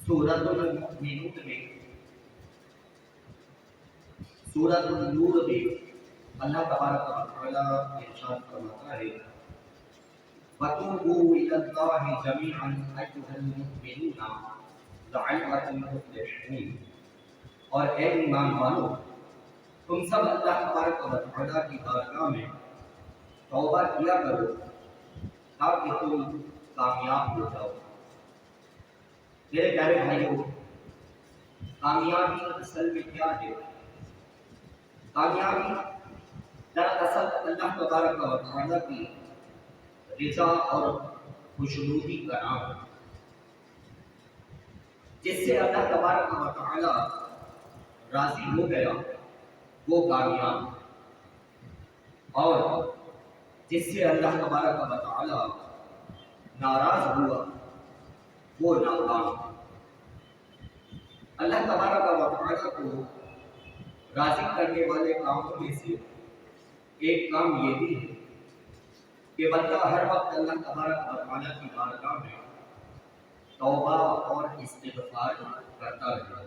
سورۃ المؤمنون میں سورۃ النور میں اللہ تبارک و تعالی ارشاد فرماتا ہے وَتُوبُوا إِلَى اللَّهِ جَمِيعًا أَيُّهَا الْمُؤْمِنُونَ لَعَلَّكُمْ تُفْلِحُونَ اور اے ایمان والو تم سب اللہ تبارک و تعالی کی بارگاہ میں توبہ کیا کرو تاکہ تم کامیاب ہو جاؤ۔ میرے پیارے بھائیوں، کامیابی اصل میں کیا ہے؟ کامیابی دراصل اللہ تبارک و تعالی کی رضا اور خوشنودی کا نام ہے۔ جس سے اللہ تبارک و تعالی راضی ہو گیا وہ کامیاب، اور جس سے اللہ تبارک و تعالی ناراض ہوا وہ ناکام۔ اللہ تبارک و تعالی کو راضی کرنے والے کاموں میں سے ایک کام یہ بھی ہے کہ بندہ ہر وقت اللہ تبارک و تعالی کی بارگاہ میں توبہ اور استغفار کرتا رہے۔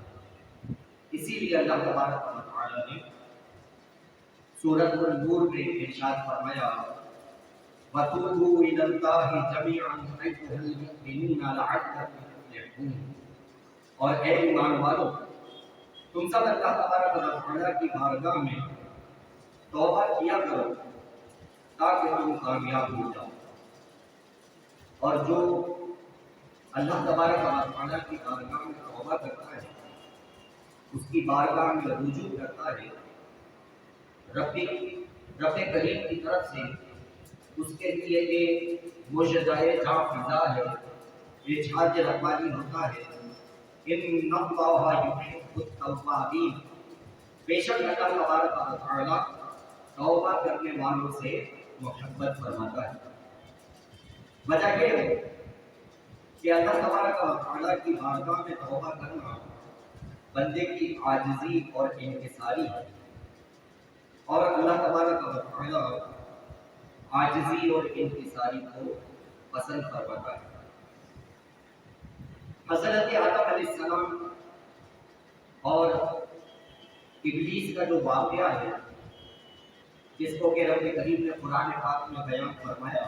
اسی لیے اللہ تبارک و تعالی نے سورۃ النور میں ارشاد فرمایا وَتُوبُوا إِلَى اللَّهِ جَمِيعًا أَيُّهَا الْمُؤْمِنُونَ لَعَلَّكُمْ تُفْلِحُونَ اور اے ایمان والو تم سب اللہ تبارک و تعالی کی بارگاہ میں توبہ کیا کرو تاکہ تم کامیاب ہو جاؤ۔ اور جو اللہ تبارک و تعالی کی بارگاہ میں توبہ کرتا ہے، اس کی بارگاہ میں رجوع کرتا ہے، رب کریم کی طرف سے اس کے لیے ایک مجزائے جاں فضا ہے، اعجاز ربانی ہوتا ہے ان اللہ یحب التوابین، بے شک اللہ تبارک و تعالی توبہ کرنے والوں سے محبت فرماتا ہے۔ وجہ یہ ہے کہ اللہ تبارک و تعالی کی بارگاہ میں توبہ کرنا بندے کی عاجزی اور انکساری ہے، اور اللہ تبارک و تعالی عاجزی اور انکساری کو پسند فرماتا ہے۔ حضرت آدم علیہ السلام اور ابلیس کا جو واقعہ ہے، جس کو کہ رب کریم نے قرآن پاک میں بیان فرمایا،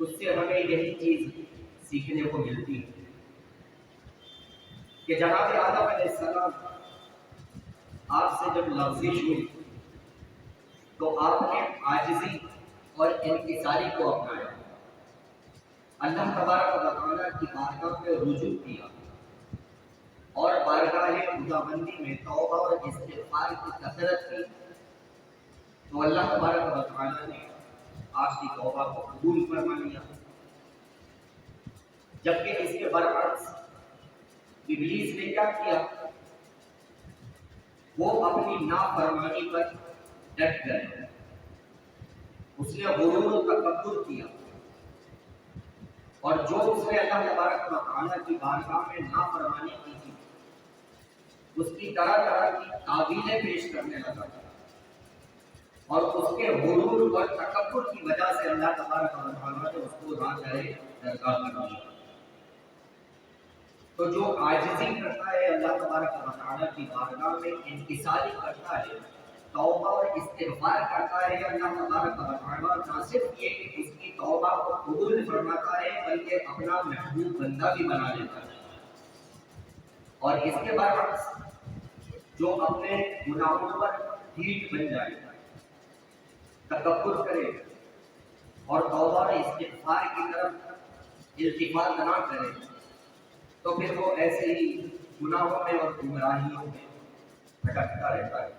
اس سے ہمیں یہی چیز سیکھنے کو ملتی ہے کہ جناب آدم علیہ السلام آپ سے جب لغزش ہوئی تو آپ نے عاجزی اور انکساری کو اپنایا، اللہ تبارک و تعالی کی بارگاہ میں رجوع کیا، اور بارگاہ خداوندی میں توبہ اور استغفار کی کثرت کی، تو اللہ تبارک و تعالی نے آپ کی توبہ کو قبول فرما لیا۔ جبکہ اس کے برعکس ابلیس نے کیا کیا؟ وہ اپنی نافرمانی پر ڈٹ گئے، اس نے غرور و تکبر کیا، اور جو اس نے اللہ تبارک و تعالی کی بارگاہ میں نافرمانی کی تھی اس کی طرح طرح کی تعویلیں پیش کرنے لگا، اور اس کے غرور اور تکبر کی وجہ سے اللہ تبارک و تعالی نے اس کو درگاہ کر دیا۔ تو جو عاجزی کرتا ہے اللہ تبارک و تعالی کی بارگاہ میں انکساری کرتا ہے، توبہ اور استغفار کرتا ہے، اللہ تبارک و تعالی نہ صرف یہ کہ اس کی توبہ کو قبول فرماتا ہے بلکہ اپنا محبوب بندہ بھی بنا لیتا ہے۔ اور اس کے برعکس جو اپنے گناہوں پر ڈھیٹ بن جائے، تکبر کرے اور توبہ اور استغفار کی طرف التفات نہ کرے، تو پھر وہ ایسے ہی گناہوں میں اور گمراہیوں میں بھٹکتا رہتا ہے۔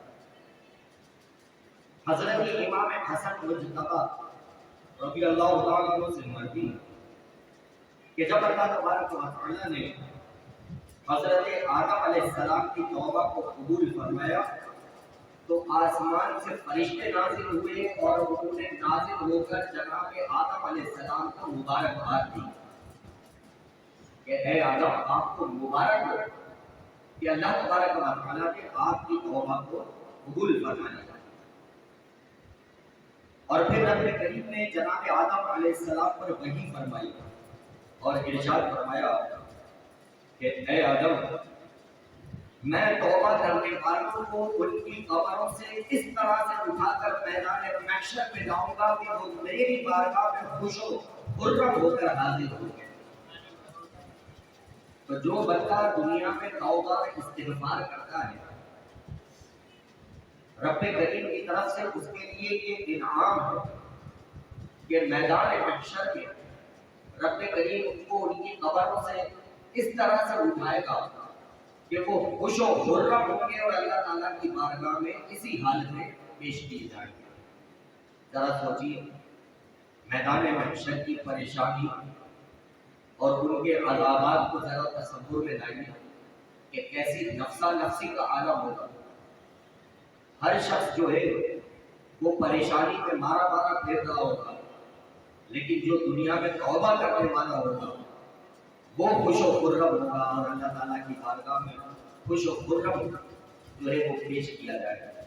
حضرت امام حسن مجتبیٰ رضی اللہ تعالیٰ عنہ سے مروی کہ جب اللہ تبارک و تعالی نے حضرت آدم علیہ السلام کی توبہ کو قبول فرمایا تو آسمان سے فرشتے نازل ہوئے اور انہوں نے نازل ہو کر جناب آدم علیہ السلام کو مبارکباد دی کہ اے آدم آپ کو مبارک ہو کہ اللہ تبارک و تعالی نے آپ کی توبہ کو قبول فرما لیا۔ اور پھر رب کریم نے جناب آدم علیہ السلام پر وحی فرمائی اور ارشاد فرمایا کہ اے آدم، میں توبہ کرنے والوں کو ان کی قبروں سے اس طرح سے اٹھا کر میدان محشر میں لاؤں گا کہ وہ میری بارگاہ میں خوش و خرم ہو کر حاضر ہوں گے۔ تو جو بندہ دنیا میں توبہ استغفار کرتا ہے، رب کریم کی طرف سے اس کے لیے یہ انعام ہے کہ میدان محشر میں رب کریم ان کو ان کی قبروں سے اس طرح سے اٹھائے گا کہ وہ خوش و خرم ہوں گے اور اللہ تعالیٰ کی بارگاہ میں اسی حالت میں پیش کیے جائیں گے۔ ذرا سوچیے، میدان محشر کی پریشانی اور ان کے عذابات کو ذرا تصور میں لائیے کہ کیسی نفسا نفسی کا عالم ہوگا۔ ہر شخص جو ہے وہ پریشانی میں مارا مارا پھر رہا ہوگا، لیکن جو دنیا میں توبہ کرنے والا ہوگا وہ خوش و خرم ہوگا اور اللہ تعالیٰ کی بارگاہ میں خوش و خرم جو ہے وہ پیش کیا جائے گا۔